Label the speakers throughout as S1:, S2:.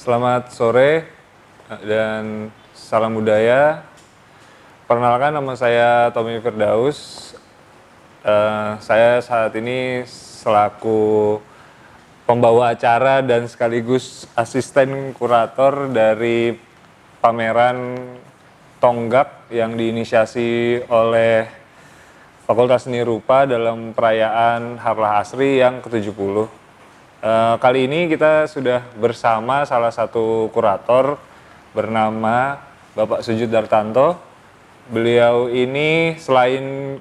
S1: Selamat sore dan salam budaya. Perkenalkan, nama saya Tommy Firdaus. Saya saat ini selaku pembawa acara dan sekaligus asisten kurator dari pameran Tonggak yang diinisiasi oleh Fakultas Seni Rupa dalam perayaan Harlah Asri yang ke-70. Kali ini kita sudah bersama salah satu kurator bernama Bapak Sujud Dartanto. Beliau ini selain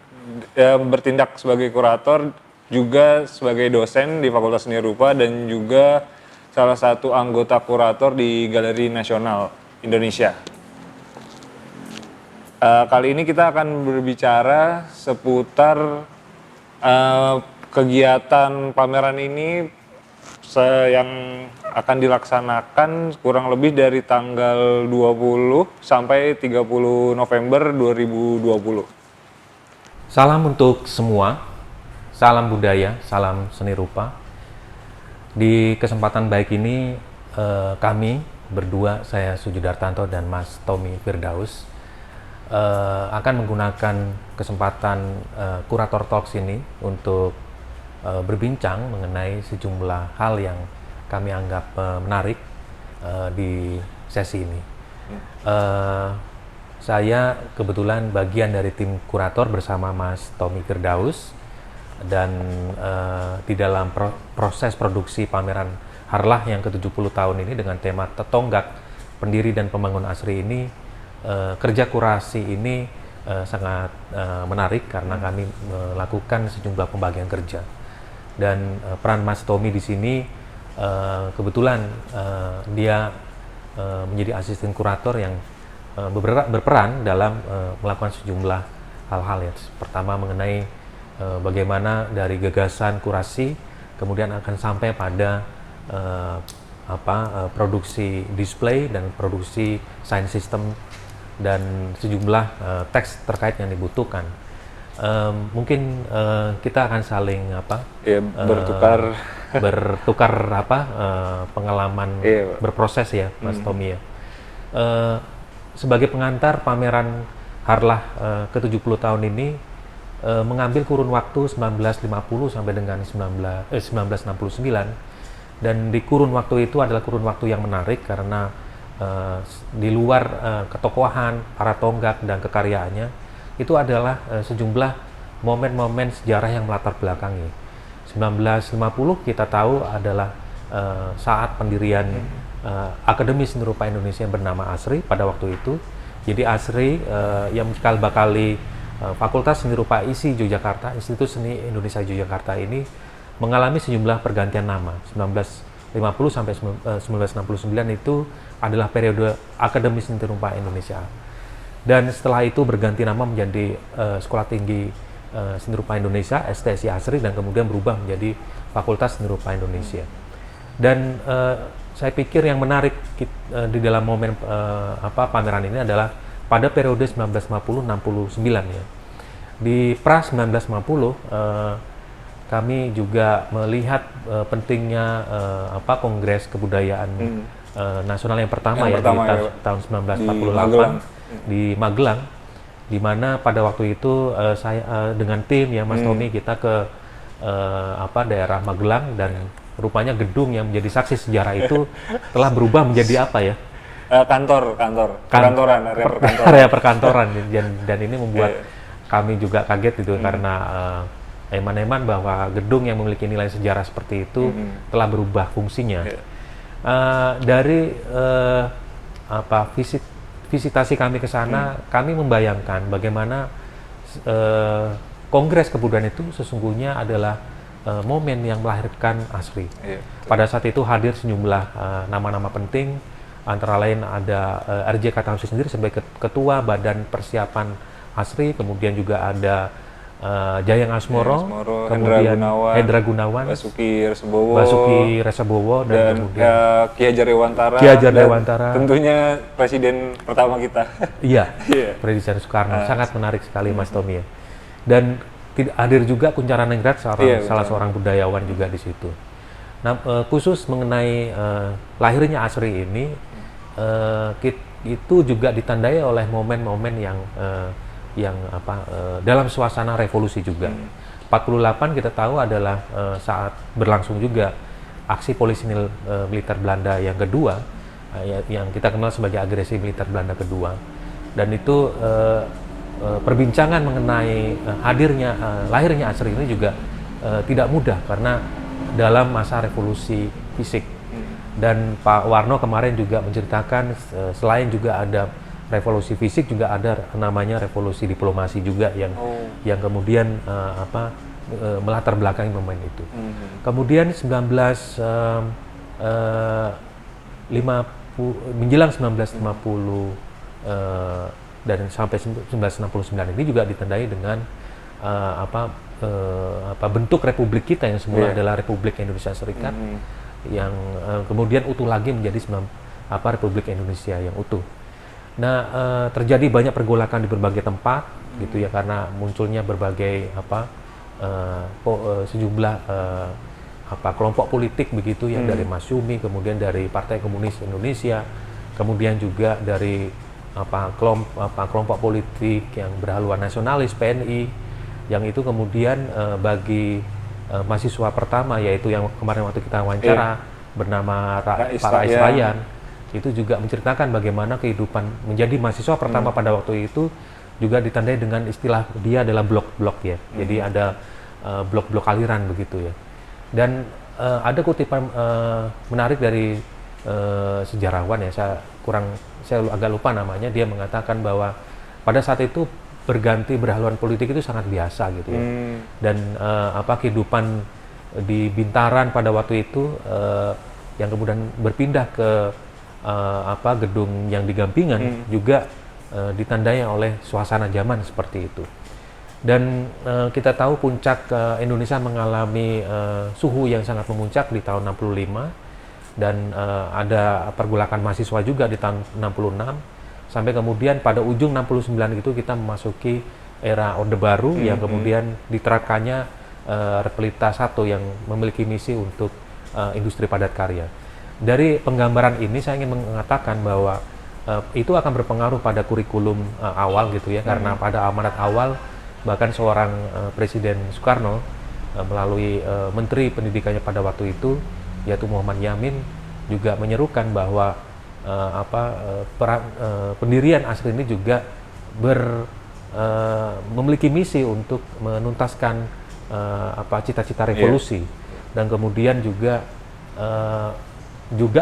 S1: bertindak sebagai kurator, juga sebagai dosen di Fakultas Seni Rupa dan juga salah satu anggota kurator di Galeri Nasional Indonesia. Kali ini kita akan berbicara seputar kegiatan pameran ini yang akan dilaksanakan kurang lebih dari tanggal 20 sampai 30 November 2020.
S2: Salam untuk semua, salam budaya, salam seni rupa. Di kesempatan baik ini kami berdua, saya Sujud Dartanto dan Mas Tommy Firdaus, akan menggunakan kesempatan Kurator Talks ini untuk berbincang mengenai sejumlah hal yang kami anggap menarik di sesi ini. Saya kebetulan bagian dari tim kurator bersama Mas Tommy Firdaus, dan di dalam proses produksi pameran Harlah yang ke-70 tahun ini dengan tema Tonggak, Pendiri dan Pembangun Asri ini, kerja kurasi ini sangat menarik karena kami melakukan sejumlah pembagian kerja. Dan peran Mas Tommy di sini kebetulan dia menjadi asisten kurator yang berperan dalam melakukan sejumlah hal-hal ya. Pertama mengenai bagaimana dari gagasan kurasi kemudian akan sampai pada produksi display dan produksi sound system dan sejumlah teks terkait yang dibutuhkan. Mungkin kita akan saling bertukar pengalaman berproses ya, Mas Tommy ya. Sebagai pengantar pameran Harlah ke-70 tahun ini mengambil kurun waktu 1950 sampai dengan 1969, dan di kurun waktu itu adalah kurun waktu yang menarik karena di luar ketokohan para tonggak dan kekaryaannya, itu adalah sejumlah momen-momen sejarah yang melatar belakangi. 1950 kita tahu adalah saat pendirian Akademi Seni Rupa Indonesia yang bernama ASRI pada waktu itu. Jadi ASRI yang cikal bakali Fakultas Seni Rupa ISI Yogyakarta, Institut Seni Indonesia Yogyakarta ini mengalami sejumlah pergantian nama. 1950 sampai 1969 itu adalah periode Akademi Seni Rupa Indonesia. Dan setelah itu berganti nama menjadi Sekolah Tinggi Seni Rupa Indonesia, STSI ASRI, dan kemudian berubah menjadi Fakultas Seni Rupa Indonesia. Dan saya pikir yang menarik di dalam momen pameran ini adalah pada periode 1950-69 ya. Di pra 1950 kami juga melihat pentingnya Kongres Kebudayaan Nasional yang pertama di tahun 1948 di Magelang, di mana pada waktu itu saya dengan tim ya Mas Tommy, kita ke daerah Magelang, dan rupanya gedung yang menjadi saksi sejarah itu telah berubah menjadi apa ya? Area perkantoran. Dan ini membuat kami juga kaget gitu, karena eman-eman bahwa gedung yang memiliki nilai sejarah seperti itu telah berubah fungsinya. Dari visitasi kami ke sana, kami membayangkan bagaimana Kongres Kebudayaan itu sesungguhnya adalah momen yang melahirkan ASRI. Pada saat itu hadir sejumlah nama-nama penting, antara lain ada RJ Katamsi sendiri sebagai Ketua Badan Persiapan ASRI, kemudian juga ada Jayang Asmoro, kemudian Hendra Gunawan,
S1: Basuki
S2: Resebowo, dan kemudian
S1: Ki Hajar Dewantara, tentunya presiden pertama kita.
S2: Iya, Presiden Soekarno. Sangat menarik sekali Mas Tommy ya. Dan hadir juga Kunchara Ningrat, salah seorang budayawan juga di situ. Nah, khusus mengenai lahirnya ASRI ini, itu juga ditandai oleh momen-momen yang dalam suasana revolusi juga. 48 kita tahu adalah saat berlangsung juga aksi polisi militer Belanda yang kedua, yang kita kenal sebagai agresi militer Belanda kedua. Dan itu perbincangan mengenai lahirnya ASRI ini juga tidak mudah karena dalam masa revolusi fisik. Dan Pak Warno kemarin juga menceritakan selain juga ada revolusi fisik, juga ada namanya revolusi diplomasi juga yang kemudian melatar belakangi momen itu. Kemudian menjelang 1950 dan sampai 1969 ini juga ditandai dengan bentuk republik kita yang semula adalah Republik Indonesia Serikat, yang kemudian utuh lagi menjadi Republik Indonesia yang utuh. Nah, terjadi banyak pergolakan di berbagai tempat gitu ya, karena munculnya berbagai sejumlah kelompok politik begitu ya, dari Masyumi, kemudian dari Partai Komunis Indonesia, kemudian juga dari kelompok politik yang berhaluan nasionalis, PNI, yang itu kemudian bagi mahasiswa pertama, yaitu yang kemarin waktu kita wawancara bernama Pak Rais Ryan, itu juga menceritakan bagaimana kehidupan menjadi mahasiswa pertama pada waktu itu juga ditandai dengan istilah dia adalah blok-blok ya. Jadi ada blok-blok aliran begitu ya. Dan ada kutipan menarik dari sejarawan ya, saya agak lupa namanya, dia mengatakan bahwa pada saat itu berganti berhaluan politik itu sangat biasa gitu ya. Dan kehidupan di Bintaran pada waktu itu yang kemudian berpindah ke gedung yang di Gampingan juga ditandai oleh suasana zaman seperti itu. Dan kita tahu puncak Indonesia mengalami suhu yang sangat memuncak di tahun 65, dan ada pergolakan mahasiswa juga di tahun 66, sampai kemudian pada ujung 69 itu kita memasuki era Orde Baru yang kemudian diterapkannya Repelita 1 yang memiliki misi untuk industri padat karya. Dari penggambaran ini saya ingin mengatakan bahwa itu akan berpengaruh pada kurikulum awal gitu ya, karena pada amanat awal bahkan seorang Presiden Soekarno melalui Menteri Pendidikannya pada waktu itu, yaitu Muhammad Yamin, juga menyerukan bahwa pendirian ASRI ini juga memiliki misi untuk menuntaskan cita-cita revolusi, dan kemudian juga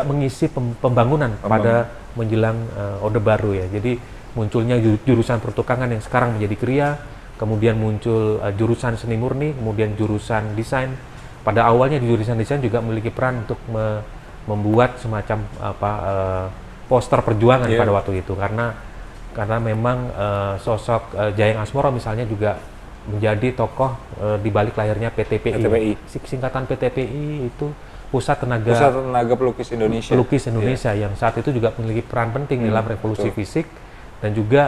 S2: mengisi pembangunan pada menjelang Orde Baru ya. Jadi munculnya jurusan pertukangan yang sekarang menjadi Kria, kemudian muncul jurusan seni murni, kemudian jurusan desain. Pada awalnya di jurusan desain juga memiliki peran untuk membuat semacam poster perjuangan pada waktu itu, karena memang sosok Jayeng Asmoro misalnya juga menjadi tokoh di balik lahirnya PTPI. Singkatan PTPI itu Pusat Tenaga Pelukis Indonesia, yang saat itu juga memiliki peran penting dalam revolusi fisik, dan juga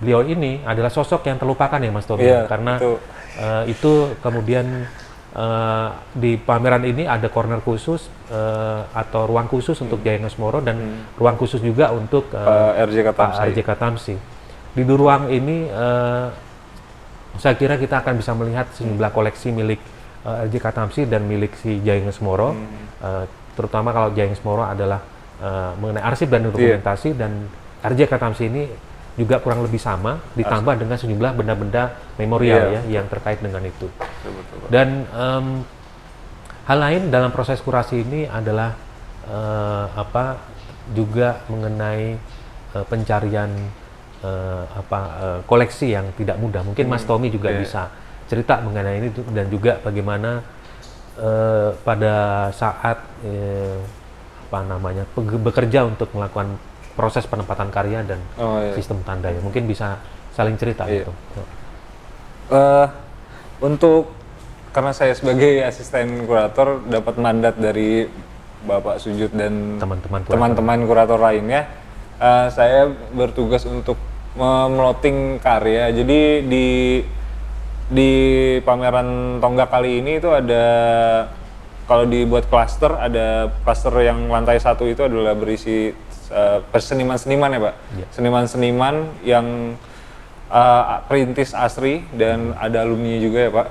S2: beliau ini adalah sosok yang terlupakan ya Mas Tommy, karena itu kemudian di pameran ini ada corner khusus atau ruang khusus untuk Jayeng Asmoro, dan ruang khusus juga untuk RJ Katamsi. Di ruang ini saya kira kita akan bisa melihat sejumlah koleksi milik RJ Katamsi dan milik si Jayeng Asmoro, terutama kalau Jayeng Asmoro adalah mengenai arsip dan dokumentasi, dan RJ Katamsi ini juga kurang lebih sama, ditambah dengan sejumlah benda-benda memorial yang terkait dengan itu. Dan hal lain dalam proses kurasi ini adalah juga mengenai pencarian koleksi yang tidak mudah. Mungkin Mas Tommy juga bisa cerita mengenai ini, dan juga bagaimana pada saat bekerja untuk melakukan proses penempatan karya dan sistem tanda ya. Mungkin bisa saling cerita gitu.
S1: Karena saya sebagai asisten kurator dapat mandat dari Bapak Sujud dan teman-teman kurator lainnya, saya bertugas untuk meloting karya. Jadi di pameran Tonggak kali ini itu ada kalau dibuat klaster, ada klaster yang lantai 1 itu adalah berisi seniman-seniman ya Pak, seniman-seniman yang perintis asri dan ada alumni juga ya Pak.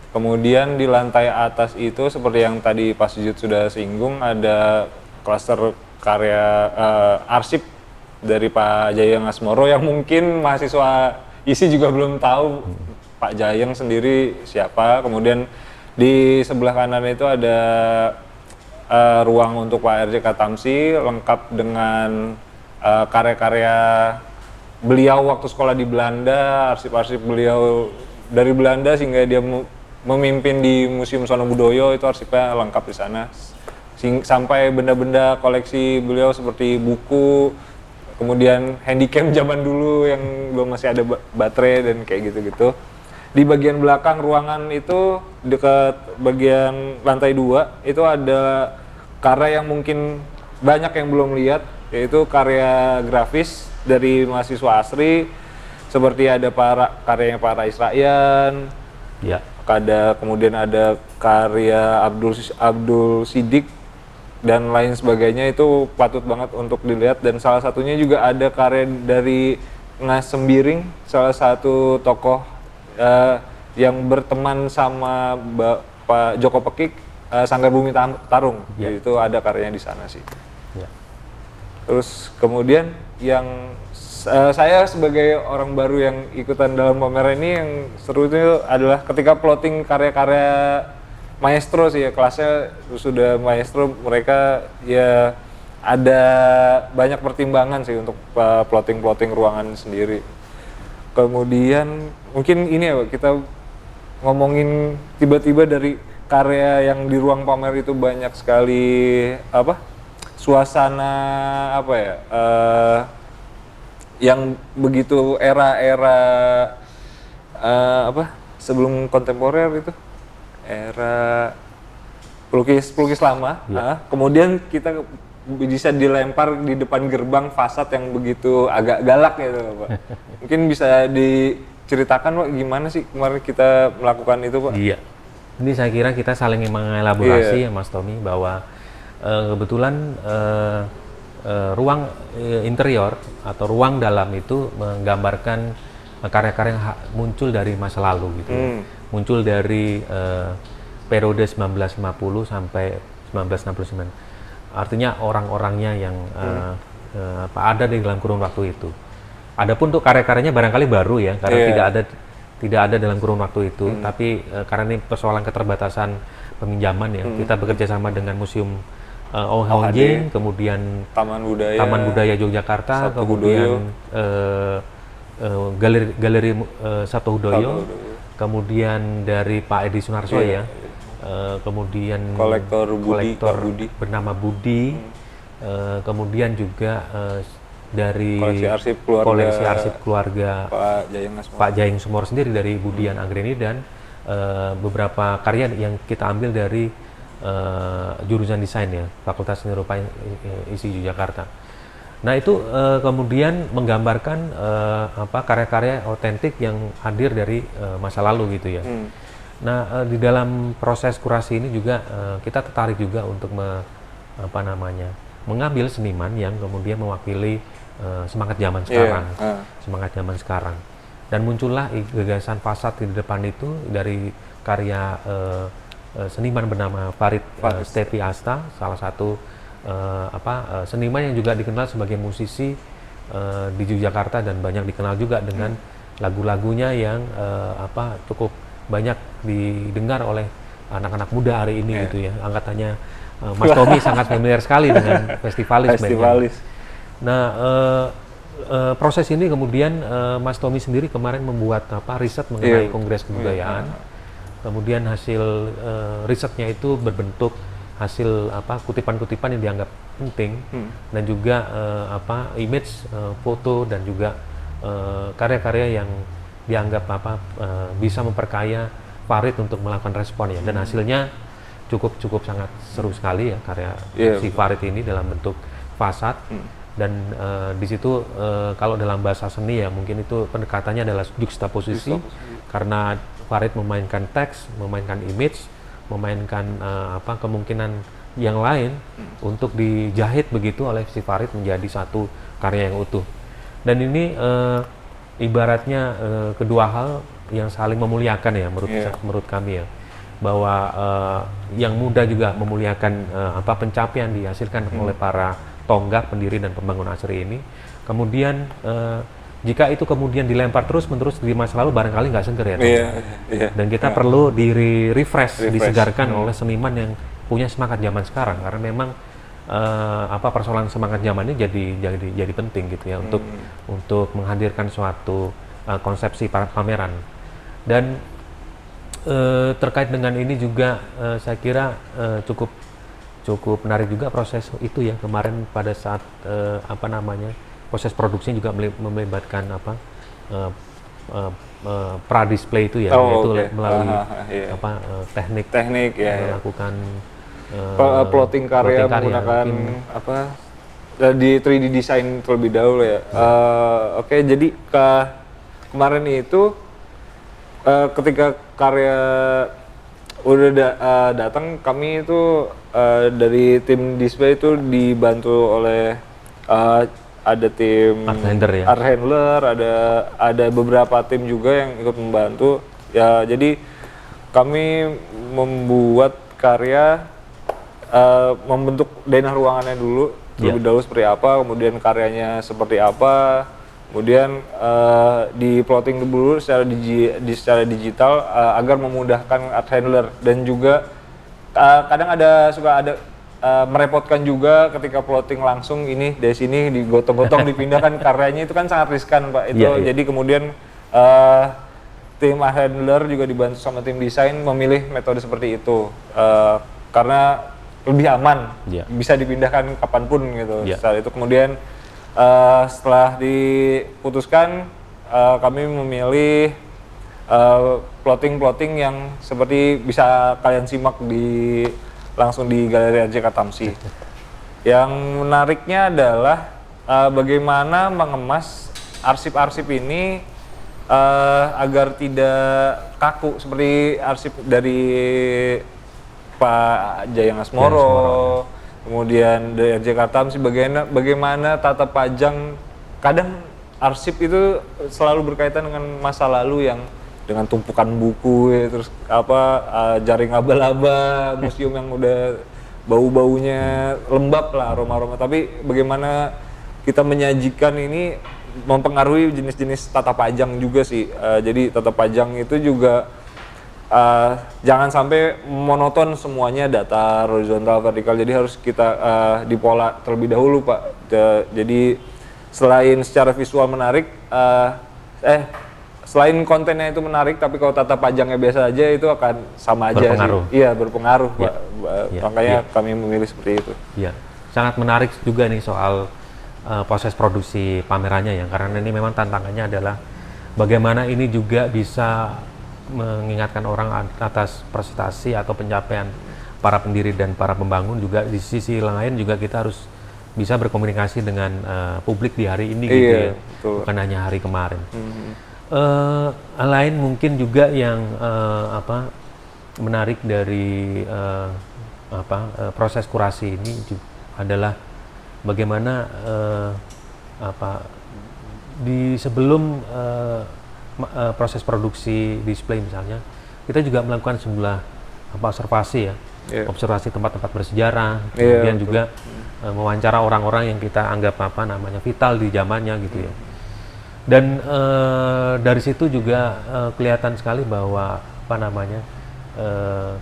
S1: Kemudian di lantai atas itu seperti yang tadi Pak Sujud sudah singgung, ada klaster karya arsip dari Pak Jayeng Asmoro yang mungkin mahasiswa ISI juga belum tahu Pak Jayeng sendiri siapa. Kemudian di sebelah kanan itu ada ruang untuk Pak RJ Katamsi lengkap dengan karya-karya beliau waktu sekolah di Belanda, arsip-arsip beliau dari Belanda sehingga dia memimpin di Museum Sono Budoyo, itu arsipnya lengkap di sana. Sampai benda-benda koleksi beliau seperti buku, kemudian handycam zaman dulu yang belum masih ada baterai dan kayak gitu-gitu. Di bagian belakang ruangan itu dekat bagian lantai 2 itu ada karya yang mungkin banyak yang belum lihat, yaitu karya grafis dari mahasiswa asri, seperti ada karyanya Pak Rais Ryan, kemudian ada karya Abdul Sidik dan lain sebagainya. Itu patut banget untuk dilihat. Dan salah satunya juga ada karya dari Ngas Sembiring, salah satu tokoh yang berteman sama Pak Joko Pekik, Sanggar Bumi Tarung. Itu ada karyanya di sana sih. Terus kemudian yang saya sebagai orang baru yang ikutan dalam pameran ini, yang seru itu adalah ketika plotting karya-karya maestro sih ya, kelasnya sudah maestro, mereka ya ada banyak pertimbangan sih untuk plotting ruangan sendiri. Kemudian mungkin ini ya kita ngomongin tiba-tiba dari karya yang di ruang pamer itu banyak sekali suasana yang begitu era-era sebelum kontemporer, itu era pelukis lama. Kemudian kita bisa dilempar di depan gerbang fasad yang begitu agak galak gitu Pak. Mungkin bisa diceritakan Pak gimana sih kemarin kita melakukan itu Pak?
S2: Iya, ini saya kira kita saling mengelaborasi ya Mas Tommy, bahwa kebetulan ruang interior atau ruang dalam itu menggambarkan karya-karya yang muncul dari masa lalu gitu. Muncul dari periode 1950 sampai 1969. Artinya orang-orangnya yang ada di dalam kurun waktu itu. Adapun untuk karya-karyanya barangkali baru ya, karena tidak ada dalam kurun waktu itu. Tapi karena ini persoalan keterbatasan peminjaman ya, kita bekerja sama dengan Museum OHJ, kemudian Taman Budaya Yogyakarta, kemudian Galeri Sabto Hudoyo, kemudian dari Pak Edi Sunarso ya. Kemudian kolektor bernama Budi, kemudian juga dari koleksi arsip keluarga Pak Jayeng Asmoro sendiri dari Budian Anggreni, dan beberapa karya yang kita ambil dari jurusan desain ya, Fakultas Seni Rupa ISI Yogyakarta. Nah itu kemudian menggambarkan karya-karya otentik yang hadir dari masa lalu gitu ya. Nah, di dalam proses kurasi ini juga kita tertarik juga untuk mengambil seniman yang kemudian mewakili semangat zaman sekarang, semangat zaman sekarang. Dan muncullah gagasan fasad di depan itu dari karya seniman bernama Farid Stepi Asta, salah satu seniman yang juga dikenal sebagai musisi di Yogyakarta dan banyak dikenal juga dengan lagu-lagunya yang cukup banyak didengar oleh anak-anak muda hari ini gitu ya. Angkatannya Mas Tommy sangat familiar sekali dengan festivalis. Nah, proses ini kemudian Mas Tommy sendiri kemarin membuat riset mengenai Kongres Kebudayaan. Kemudian hasil risetnya itu berbentuk hasil kutipan-kutipan yang dianggap penting, dan juga image, foto, dan juga karya-karya yang dianggap bisa memperkaya Farid untuk melakukan respon ya. Dan hasilnya cukup sangat seru sekali ya, karya si Farid ini dalam bentuk fasad. Dan di situ kalau dalam bahasa seni ya mungkin itu pendekatannya adalah juxtaposisi, karena Farid memainkan teks, memainkan image, memainkan kemungkinan yang lain untuk dijahit begitu oleh si Farid menjadi satu karya yang utuh. Dan ini ibaratnya kedua hal yang saling memuliakan ya menurut kami ya, bahwa yang muda juga memuliakan pencapaian dihasilkan oleh para tonggak pendiri dan pembangun ASRI ini. Kemudian jika itu kemudian dilempar terus-menerus di masa lalu, barangkali nggak seger ya. Dan kita perlu refresh, disegarkan oleh seniman yang punya semangat zaman sekarang, karena memang persoalan semangat zaman ini jadi penting gitu ya, untuk menghadirkan suatu konsepsi pameran. Dan terkait dengan ini juga saya kira cukup menarik juga proses itu ya kemarin pada saat proses produksinya juga melibatkan pra-display itu ya, yaitu melalui teknik melakukan
S1: plotting karya menggunakan di 3D design terlebih dahulu ya. Jadi kemarin itu ketika karya udah datang, kami itu dari tim display itu dibantu oleh ada tim art handler, ada beberapa tim juga yang ikut membantu ya. Jadi kami membuat karya, membentuk denah ruangannya dulu terlebih dahulu seperti apa, kemudian karyanya seperti apa, kemudian di plotting dulu secara digital agar memudahkan art handler. Dan juga kadang suka ada merepotkan juga ketika plotting langsung ini dari sini digotong-gotong dipindahkan karyanya, itu kan sangat riskan Pak itu. Jadi kemudian tim art handler juga dibantu sama tim desain memilih metode seperti itu karena lebih aman, bisa dipindahkan kapanpun gitu. Setelah itu kemudian setelah diputuskan, kami memilih plotting yang seperti bisa kalian simak langsung di Galeri RJK Tamsi. Yang menariknya adalah bagaimana mengemas arsip-arsip ini agar tidak kaku seperti arsip dari Pak Jayang Asmoro, kemudian dari RJK Tamsi. Bagaimana tata pajang, kadang arsip itu selalu berkaitan dengan masa lalu yang dengan tumpukan buku ya, terus jaring laba-laba, museum yang udah bau-baunya lembab lah, aroma-aroma. Tapi bagaimana kita menyajikan ini mempengaruhi jenis-jenis tata pajang juga sih. Jadi tata pajang itu juga jangan sampai monoton semuanya datar, horizontal, vertikal. Jadi harus kita dipola terlebih dahulu Pak. Jadi selain secara visual menarik, selain kontennya itu menarik, tapi kalau tata pajangnya biasa aja itu akan sama aja sih. Iya, berpengaruh Pak. Makanya kami memilih seperti itu. Iya,
S2: sangat menarik juga nih soal proses produksi pamerannya ya, karena ini memang tantangannya adalah bagaimana ini juga bisa mengingatkan orang atas prestasi atau pencapaian para pendiri dan para pembangun. Juga di sisi lain juga kita harus bisa berkomunikasi dengan publik di hari ini gitu ya, bukan hanya hari kemarin. Lain mungkin juga yang menarik dari proses kurasi ini adalah bagaimana di sebelum proses produksi display misalnya, kita juga melakukan sebuah observasi ya, observasi tempat-tempat bersejarah, kemudian juga mewawancara orang-orang yang kita anggap vital di zamannya gitu ya. Dan dari situ juga kelihatan sekali bahwa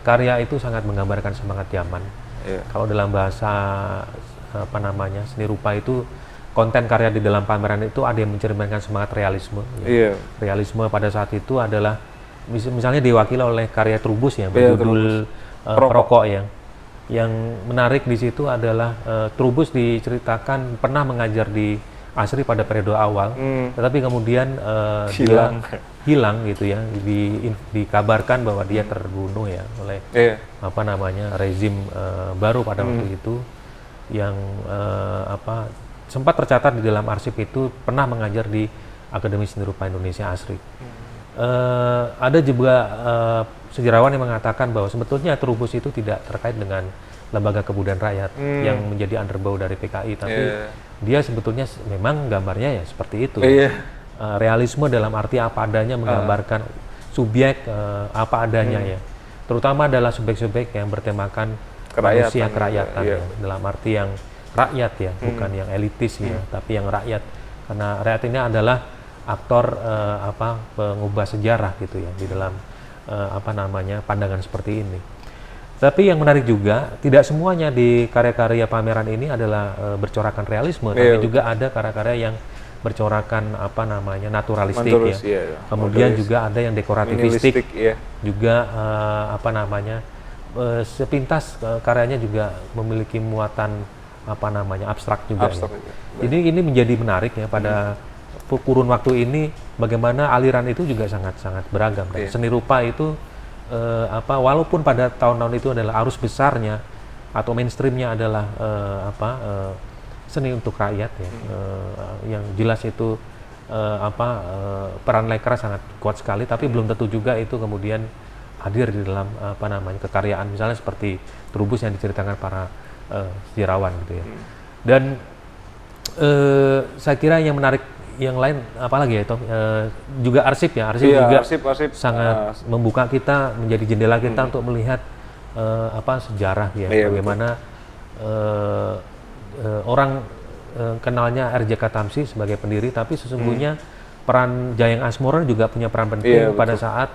S2: karya itu sangat menggambarkan semangat zaman. Kalau dalam bahasa seni rupa itu, konten karya di dalam pameran itu ada yang mencerminkan semangat realisme. Realisme pada saat itu adalah misalnya diwakili oleh karya Trubus ya, berjudul Perokok ya. Yang menarik di situ adalah Trubus diceritakan pernah mengajar di ASRI pada periode awal, tetapi kemudian dia hilang gitu ya, dikabarkan bahwa dia terbunuh ya oleh rezim baru pada waktu itu, yang sempat tercatat di dalam arsip itu pernah mengajar di Akademi Seni Rupa Indonesia ASRI. Ada juga sejarawan yang mengatakan bahwa sebetulnya Trubus itu tidak terkait dengan Lembaga Kebudayaan Rakyat yang menjadi underbow dari PKI, tapi dia sebetulnya memang gambarnya ya seperti itu. Realisme dalam arti apa adanya, menggambarkan subjek apa adanya ya, terutama adalah subjek-subjek yang bertemakan manusia kerakyatan ya, dalam arti yang rakyat ya, bukan yang elitis ya, tapi yang rakyat, karena rakyat ini adalah aktor pengubah sejarah gitu ya di dalam pandangan seperti ini. Tapi yang menarik juga, tidak semuanya di karya-karya pameran ini adalah bercorakan realisme, tapi juga ada karya-karya yang bercorakan naturalistik ya. Kemudian juga ada yang dekorativistik, juga sepintas karyanya juga memiliki muatan abstrak juga. Ini menjadi menarik ya pada kurun waktu ini, bagaimana aliran itu juga sangat-sangat beragam. Dan seni rupa itu walaupun pada tahun-tahun itu adalah arus besarnya atau mainstreamnya adalah seni untuk rakyat ya, yang jelas itu peran lekra sangat kuat sekali, tapi belum tentu juga itu kemudian hadir di dalam kekaryaan, misalnya seperti Trubus yang diceritakan para sejarawan gitu ya. Dan saya kira yang menarik yang lain apalagi ya Tom, juga arsip ya, arsip sangat membuka kita, menjadi jendela kita untuk melihat sejarah ya, bagaimana orang kenalnya RJK Tamsi sebagai pendiri, tapi sesungguhnya peran Jayeng Asmoro juga punya peran penting pada saat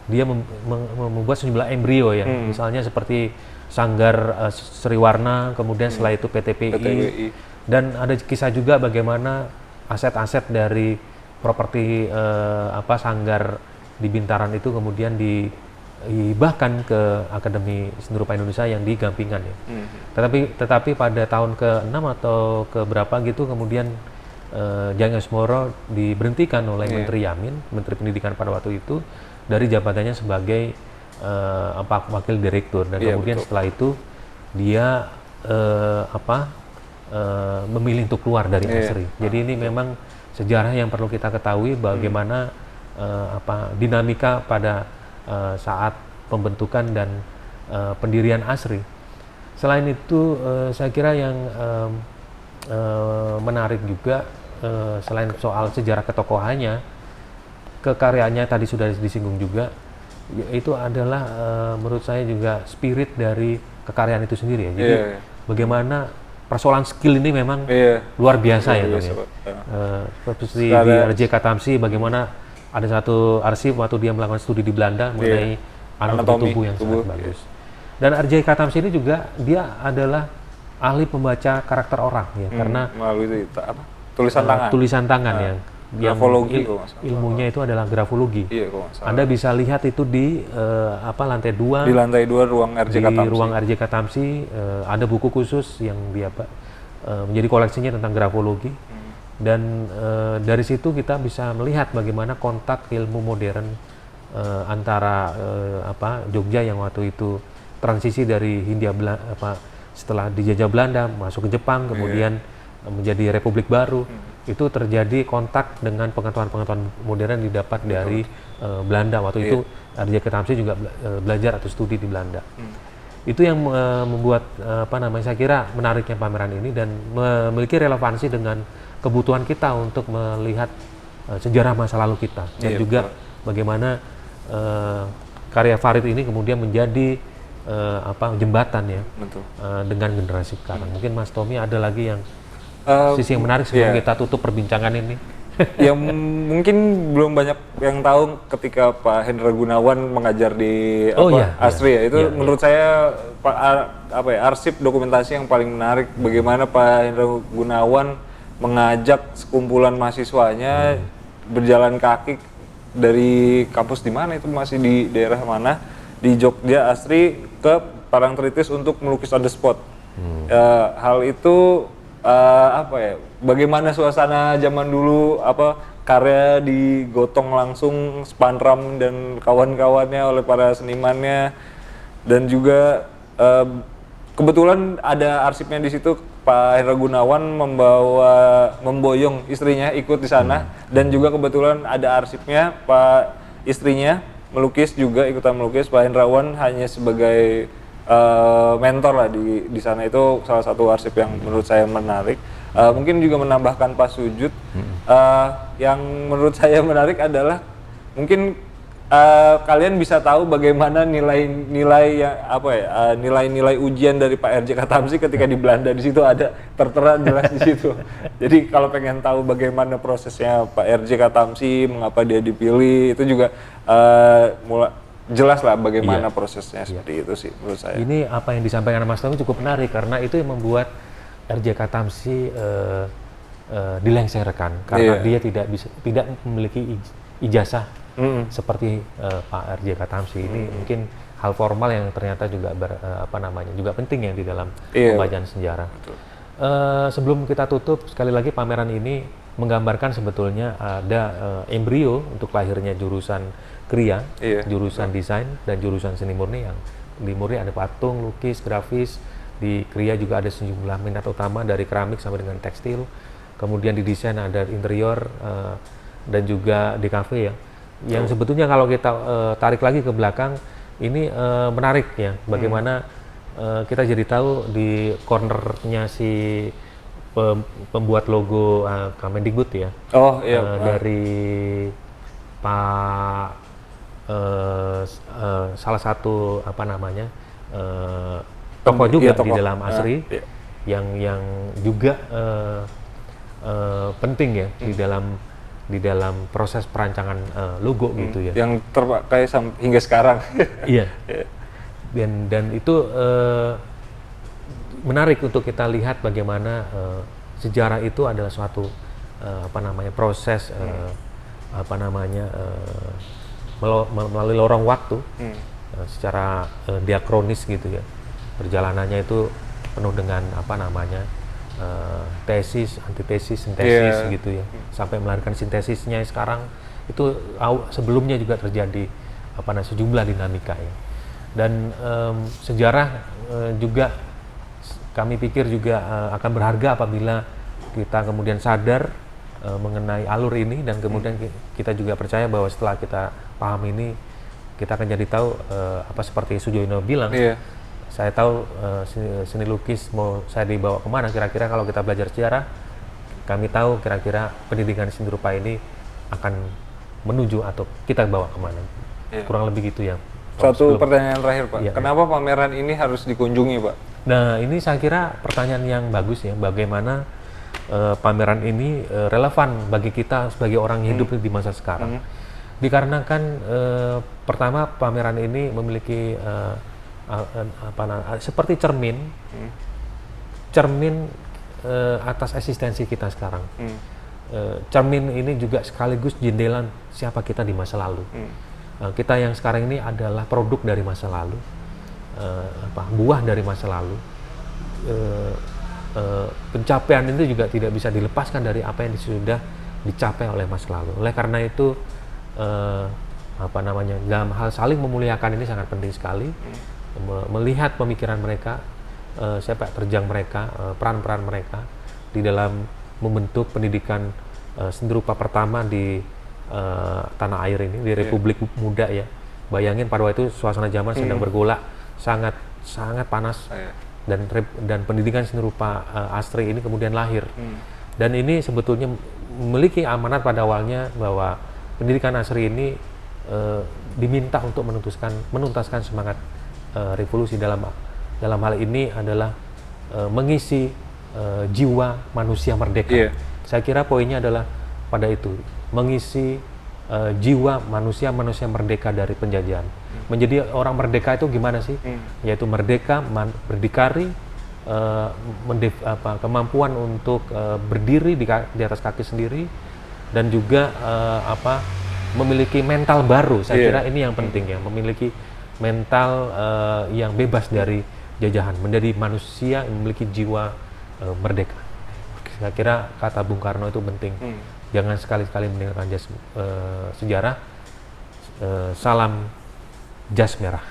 S2: dia membuat sejumlah embrio ya, misalnya seperti Sanggar Sriwarna, kemudian setelah itu PTPI. Dan ada kisah juga bagaimana aset-aset dari properti Sanggar di Bintaran itu kemudian dihibahkan ke Akademi Seni Rupa Indonesia yang di Gampingan ya. Tetapi pada tahun ke-6 atau ke berapa gitu kemudian Jayeng Asmoro diberhentikan oleh Menteri Yamin, Menteri Pendidikan pada waktu itu, dari jabatannya sebagai wakil direktur, dan kemudian setelah itu dia memilih untuk keluar dari ASRI. Jadi ini memang sejarah yang perlu kita ketahui, bagaimana dinamika pada saat pembentukan dan pendirian ASRI. Selain itu saya kira yang menarik juga, selain soal sejarah ketokohannya, kekaryanya tadi sudah disinggung juga, itu adalah menurut saya juga spirit dari kekaryaan itu sendiri ya. Jadi bagaimana persoalan skill ini memang luar biasa ya. Seperti di RJK Tamsi, bagaimana ada satu arsip waktu dia melakukan studi di Belanda mengenai anatomi tubuh yang sangat bagus. Dan RJK Tamsi ini juga dia adalah ahli pembaca karakter orang ya, karena
S1: melalui tulisan tangan
S2: ya.
S1: Grafologi,
S2: ilmunya itu adalah grafologi. Anda bisa lihat itu di lantai 2.
S1: Di lantai 2 ruang RJK Tamsi.
S2: Di ruang RJK Tamsi ada buku khusus yang dia menjadi koleksinya tentang grafologi. Dan dari situ kita bisa melihat bagaimana kontak ilmu modern antara Jogja yang waktu itu transisi dari Hindia setelah dijajah Belanda masuk ke Jepang, kemudian menjadi Republik Baru. Itu terjadi kontak dengan pengetahuan-pengetahuan modern didapat dari Belanda. Waktu itu RJK Tamsi juga belajar atau studi di Belanda. Itu yang membuat saya kira menariknya pameran ini dan memiliki relevansi dengan kebutuhan kita untuk melihat sejarah masa lalu kita, dan juga bagaimana karya Farid ini kemudian menjadi jembatan ya dengan generasi sekarang. Mungkin Mas Tommy ada lagi yang sisi yang menarik sebelum kita tutup perbincangan ini.
S1: Yang mungkin belum banyak yang tahu, ketika Pak Hendra Gunawan mengajar di ASRI ya, itu menurut saya arsip dokumentasi yang paling menarik, bagaimana Pak Hendra Gunawan mengajak sekumpulan mahasiswanya berjalan kaki dari kampus di mana itu, masih di daerah mana di Jogja ASRI, ke Parangtritis untuk melukis on the spot. Hal itu bagaimana suasana zaman dulu, karya digotong langsung Spanram dan kawan-kawannya oleh para senimannya, dan juga kebetulan ada arsipnya di situ. Pak Hendra Gunawan memboyong istrinya ikut di sana, dan juga kebetulan ada arsipnya Pak istrinya melukis juga, ikutan melukis. Pak Hendrawan hanya sebagai mentor lah di sana. Itu salah satu arsip yang menurut saya menarik. Mungkin juga menambahkan Pak Sujud, yang menurut saya menarik adalah mungkin kalian bisa tahu bagaimana nilai-nilai yang nilai-nilai ujian dari Pak R.J. Katamsi ketika di Belanda. Di situ ada tertera jelas di situ. Jadi kalau pengen tahu bagaimana prosesnya Pak R.J. Katamsi, mengapa dia dipilih, itu juga jelas lah bagaimana prosesnya seperti itu sih menurut saya.
S2: Ini apa yang disampaikan Mas Tommy cukup menarik karena itu yang membuat R.J. Katamsi dilengsarkan karena dia tidak memiliki ijazah seperti Pak R.J. Katamsi. Ini mungkin hal formal yang ternyata juga juga penting ya di dalam pembacaan sejarah. Sebelum kita tutup, sekali lagi pameran ini menggambarkan sebetulnya ada embrio untuk lahirnya jurusan Kriya, jurusan desain dan jurusan seni murni. Yang di murni ada patung, lukis, grafis. Di Kriya juga ada sejumlah minat utama dari keramik sampai dengan tekstil. Kemudian di desain ada interior dan juga di kafe ya. Yang sebetulnya kalau kita tarik lagi ke belakang, ini menarik ya, bagaimana kita jadi tahu di cornernya si pembuat logo Kemendikbud ya, dari Pak salah satu tokoh juga di dalam ASRI, yang juga penting ya di dalam proses perancangan logo gitu ya.
S1: Yang terpakai hingga sekarang.
S2: Iya. Dan itu menarik untuk kita lihat bagaimana sejarah itu adalah suatu proses melalui lorong waktu secara diakronis gitu ya. Perjalanannya itu penuh dengan tesis, antitesis, sintesis gitu ya, sampai melahirkan sintesisnya sekarang. Itu sebelumnya juga terjadi sejumlah dinamika ya. Dan sejarah juga kami pikir juga akan berharga apabila kita kemudian sadar mengenai alur ini, dan kemudian kita juga percaya bahwa setelah kita paham ini, kita akan jadi tahu seperti Sujoyono bilang, saya tahu seni lukis mau saya dibawa kemana kira-kira kalau kita belajar sejarah. Kami tahu kira-kira pendidikan seni rupa ini akan menuju atau kita bawa kemana. Kurang lebih gitu ya.
S1: Satu pertanyaan terakhir Pak, kenapa pameran ini harus dikunjungi Pak?
S2: Nah ini saya kira pertanyaan yang bagus ya, bagaimana pameran ini relevan bagi kita sebagai orang yang hidup di masa sekarang. Dikarenakan pertama pameran ini memiliki seperti cermin atas eksistensi kita sekarang. Cermin ini juga sekaligus jendela siapa kita di masa lalu. Kita yang sekarang ini adalah produk dari masa lalu, buah dari masa lalu. Pencapaian itu juga tidak bisa dilepaskan dari apa yang sudah dicapai oleh masa lalu. Oleh karena itu dalam hal saling memuliakan ini sangat penting sekali. Melihat pemikiran mereka, sepak terjang mereka, peran-peran mereka di dalam membentuk pendidikan seni rupa pertama di tanah air ini, di Republik Muda ya. Bayangin pada waktu itu suasana zaman sedang bergolak, sangat panas, dan pendidikan seni rupa ASRI ini kemudian lahir. Dan ini sebetulnya memiliki amanat pada awalnya bahwa pendidikan ASRI ini diminta untuk menuntaskan semangat revolusi. Dalam hal ini adalah mengisi jiwa manusia merdeka. Saya kira poinnya adalah pada itu, mengisi jiwa manusia merdeka dari penjajahan. Menjadi orang merdeka itu gimana sih? Yaitu merdeka, berdikari, kemampuan untuk berdiri di atas kaki sendiri, dan juga memiliki mental baru. Saya kira ini yang penting ya, memiliki mental yang bebas dari jajahan, menjadi manusia yang memiliki jiwa merdeka. Saya kira kata Bung Karno itu penting. Jangan sekali-kali meninggalkan jas sejarah. Salam jas merah.